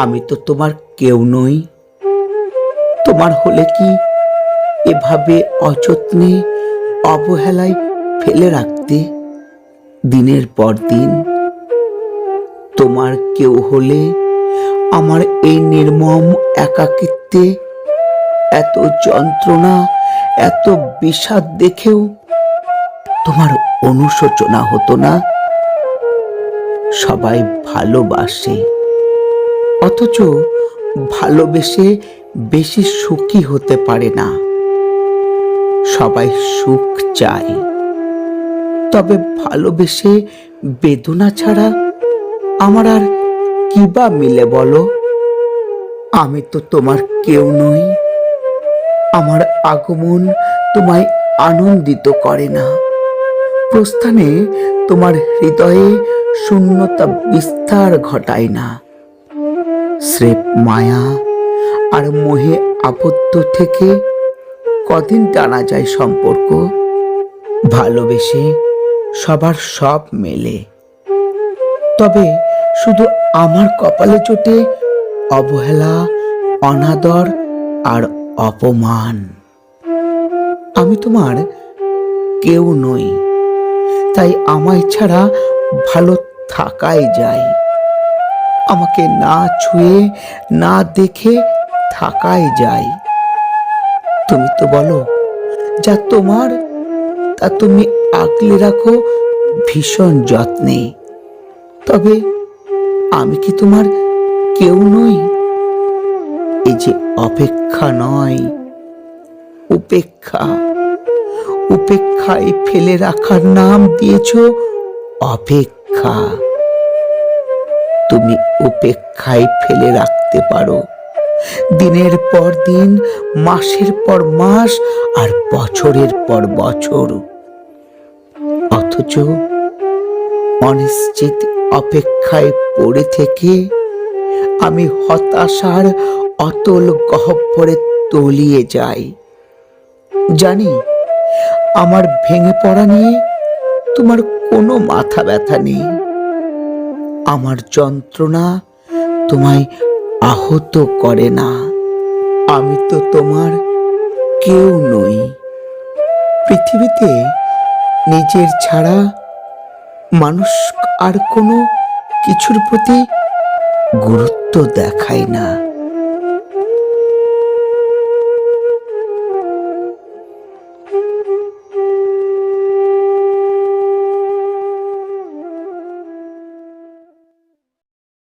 আমি তো তোমার কেউ নই। তোমার হলে কি এভাবে অযত্নে অবহেলায় ফেলে রাখতে দিনের পর দিন? তোমার কেউ হলে আমার এই নির্মম একাকিত্বে এত যন্ত্রণা, এত বিষাদ দেখেও তোমার অনুশোচনা হতো না? সবাই ভালোবাসে, অথচ ভালোবেসে বেশি সুখী হতে পারে না। সবাই সুখ চায়, তবে ভালোবেসে বেদনা ছাড়া আমার আর কি বা মিলে বলো? আমি তো তোমার কেউ নই। আমার আগমন তোমায় আনন্দিত করে না। প্রস্থানে তোমার হৃদয়ে শূন্যতা বিস্তার ঘটায় না। স্রেফ মায়া আর মোহে আবদ্ধ থেকে কদিন টানা যায় সম্পর্ক? ভালোবেসে সবার সব মেলে, তবে শুধু আমার কপালে জোটে অবহেলা, অনাদর আর অপমান। আমি তোমার কেউ নই, তাই আমায় ছাড়া ভালো থাকাই যায়। আমাকে না ছুঁয়ে না দেখে থাকাই যায়। তুমি তো বলো, যা তোমার তা তুমি আগলে রাখো ভীষণ যত্নে। তবে আমি কি তোমার কেউ নই? এই যে অপেক্ষা নয়, উপেক্ষা। উপেক্ষায় ফেলে রাখার নাম দিয়েছ অপেক্ষা। তুমি উপেক্ষায় ফেলে রাখতে পারো দিনের পর দিন, মাসের পর মাস আর বছরের পর বছর, অথচ অনিশ্চিত অপেক্ষায় পড়ে থেকে আমি হতাশার অতল গহ্বরে তলিয়ে যাই। জানি আমার ভেঙে পড়া নিয়ে তোমার কোনো মাথা ব্যথা নেই। আমার যন্ত্রণা তোমায় আহত করে না। আমি তো তোমার কেউ নই। পৃথিবীতে নিজের ছাড়া মানুষ আর কোনো কিছুর প্রতি গুরুত্ব দেখায় না।